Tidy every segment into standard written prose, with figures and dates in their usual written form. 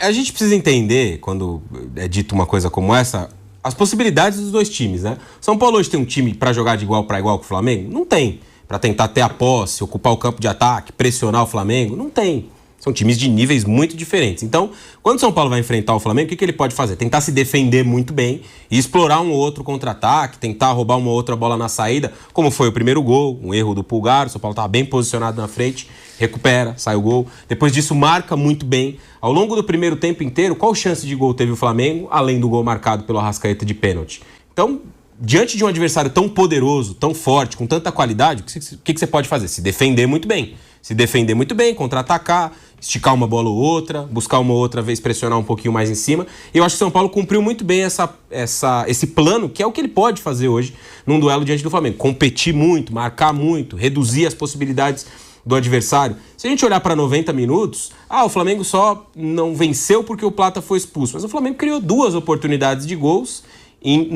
A gente precisa entender, quando é dito uma coisa como essa, as possibilidades dos dois times, né? São Paulo hoje tem um time para jogar de igual para igual com o Flamengo? Não tem. Para tentar ter a posse, ocupar o campo de ataque, pressionar o Flamengo? Não tem. São times de níveis muito diferentes. Então, quando o São Paulo vai enfrentar o Flamengo, o que ele pode fazer? Tentar se defender muito bem e explorar um ou outro contra-ataque, tentar roubar uma outra bola na saída, como foi o primeiro gol, um erro do Pulgar, o São Paulo estava bem posicionado na frente, recupera, sai o gol. Depois disso, marca muito bem. Ao longo do primeiro tempo inteiro, qual chance de gol teve o Flamengo, além do gol marcado pelo Arrascaeta de pênalti? Então, diante de um adversário tão poderoso, tão forte, com tanta qualidade, o que você pode fazer? Se defender muito bem. Se defender muito bem, contra-atacar, esticar uma bola ou outra, buscar uma outra vez, pressionar um pouquinho mais em cima. E eu acho que o São Paulo cumpriu muito bem esse plano, que é o que ele pode fazer hoje num duelo diante do Flamengo. Competir muito, marcar muito, reduzir as possibilidades do adversário. Se a gente olhar para 90 minutos, o Flamengo só não venceu porque o Plata foi expulso. Mas o Flamengo criou 2 oportunidades de gols em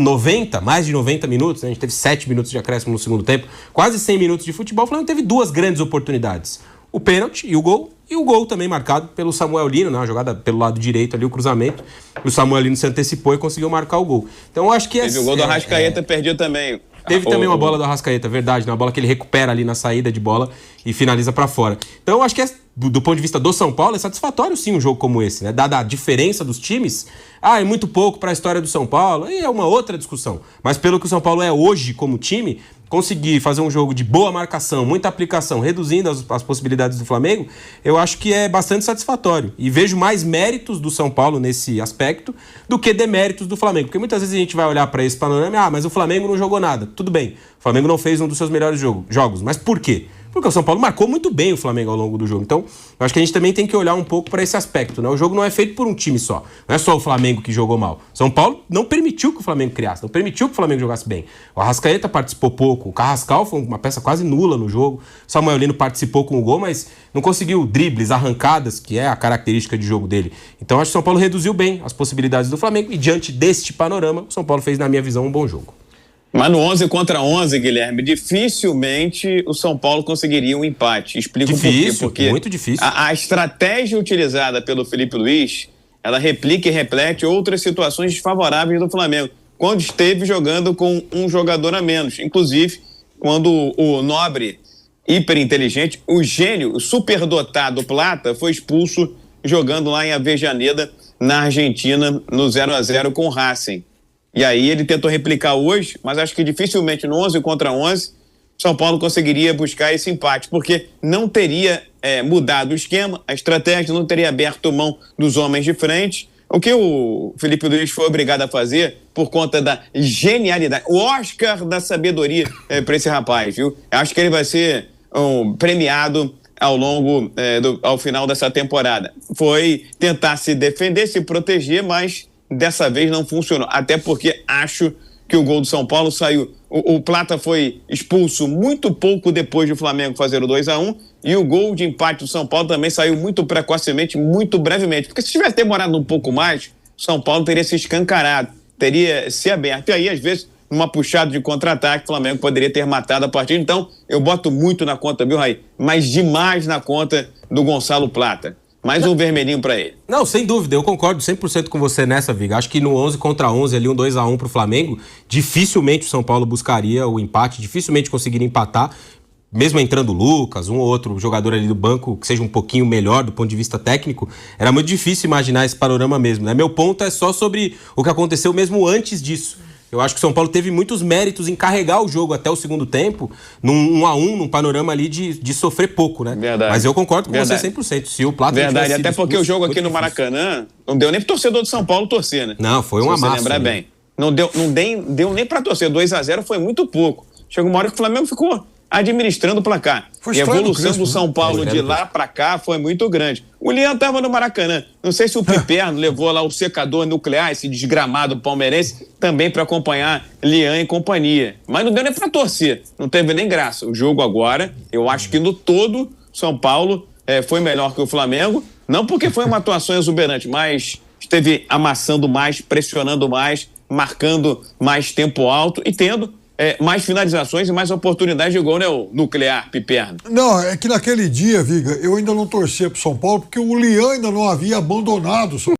mais de 90 minutos, né? A gente teve 7 minutos de acréscimo no segundo tempo, quase 100 minutos de futebol. O Flamengo teve 2 grandes oportunidades. O pênalti e o gol também marcado pelo Samuel Lino, né? Uma jogada pelo lado direito ali, o cruzamento. O Samuel Lino se antecipou e conseguiu marcar o gol. Então eu acho que teve o gol do Arrascaeta, perdido também. Teve também uma bola do Arrascaeta, verdade, uma bola que ele recupera ali na saída de bola e finaliza pra fora. Então eu acho que do ponto de vista do São Paulo é satisfatório sim um jogo como esse, né? Dada a diferença dos times, é muito pouco para a história do São Paulo, aí é uma outra discussão. Mas pelo que o São Paulo é hoje como time, conseguir fazer um jogo de boa marcação, muita aplicação, reduzindo as possibilidades do Flamengo, eu acho que é bastante satisfatório. E vejo mais méritos do São Paulo nesse aspecto do que deméritos do Flamengo. Porque muitas vezes a gente vai olhar para esse panorama mas o Flamengo não jogou nada. Tudo bem, o Flamengo não fez um dos seus melhores jogos. Mas por quê? Porque o São Paulo marcou muito bem o Flamengo ao longo do jogo. Então, eu acho que a gente também tem que olhar um pouco para esse aspecto, né? O jogo não é feito por um time só. Não é só o Flamengo que jogou mal. São Paulo não permitiu que o Flamengo criasse, não permitiu que o Flamengo jogasse bem. O Arrascaeta participou pouco, o Carrascal foi uma peça quase nula no jogo. O Samuel Lino participou com o gol, mas não conseguiu dribles, arrancadas, que é a característica de jogo dele. Então, acho que o São Paulo reduziu bem as possibilidades do Flamengo e diante deste panorama, o São Paulo fez, na minha visão, um bom jogo. Mas no 11 contra 11, Guilherme, dificilmente o São Paulo conseguiria um empate. Explico difícil, por quê. Porque muito difícil. A estratégia utilizada pelo Felipe Luiz, ela replica e reflete outras situações desfavoráveis do Flamengo, quando esteve jogando com um jogador a menos. Inclusive, quando o nobre, hiperinteligente, o gênio, o superdotado Plata foi expulso jogando lá em Avejaneda, na Argentina, no 0-0 com o Racing. E aí ele tentou replicar hoje, mas acho que dificilmente no 11 contra 11, São Paulo conseguiria buscar esse empate, porque não teria mudado o esquema, a estratégia não teria aberto mão dos homens de frente. O que o Felipe Luiz foi obrigado a fazer por conta da genialidade, o Oscar da sabedoria para esse rapaz, viu? Acho que ele vai ser premiado ao final dessa temporada. Foi tentar se defender, se proteger, mas dessa vez não funcionou, até porque acho que o gol do São Paulo saiu. O Plata foi expulso muito pouco depois do Flamengo fazer o 2-1 e o gol de empate do São Paulo também saiu muito precocemente, muito brevemente. Porque se tivesse demorado um pouco mais, o São Paulo teria se escancarado, teria se aberto. E aí, às vezes, numa puxada de contra-ataque, o Flamengo poderia ter matado a partida. Então, eu boto muito na conta, viu, Raí? Mas demais na conta do Gonçalo Plata. Mais um vermelhinho pra ele. Não, sem dúvida, eu concordo 100% com você nessa, Viga. Acho que no 11 contra 11, ali um 2-1 pro Flamengo, dificilmente o São Paulo buscaria o empate, dificilmente conseguiria empatar, mesmo entrando o Lucas, um ou outro jogador ali do banco que seja um pouquinho melhor do ponto de vista técnico, era muito difícil imaginar esse panorama mesmo, né? Meu ponto é só sobre o que aconteceu mesmo antes disso. Eu acho que o São Paulo teve muitos méritos em carregar o jogo até o segundo tempo, num 1-1, num panorama ali de sofrer pouco, né? Verdade. Mas eu concordo com você 100%. Se o Plata Verdade, até porque o jogo aqui no Maracanã não deu nem pro torcedor do São Paulo torcer, né? Não, foi uma massa. Se você lembrar bem. Não deu nem pra torcer. 2-0 foi muito pouco. Chegou uma hora que o Flamengo ficou administrando o placar. E a evolução do São Paulo de lá pra cá foi muito grande. O Lian tava no Maracanã. Não sei se o Piperno levou lá o secador nuclear, esse desgramado palmeirense, também para acompanhar Lian e companhia. Mas não deu nem pra torcer. Não teve nem graça. O jogo agora, eu acho que no todo, São Paulo foi melhor que o Flamengo. Não porque foi uma atuação exuberante, mas esteve amassando mais, pressionando mais, marcando mais tempo alto e tendo mais finalizações e mais oportunidades de gol, né, o nuclear Piperno? Não, é que naquele dia, Viga, eu ainda não torcia pro São Paulo, porque o Lian ainda não havia abandonado o São Paulo.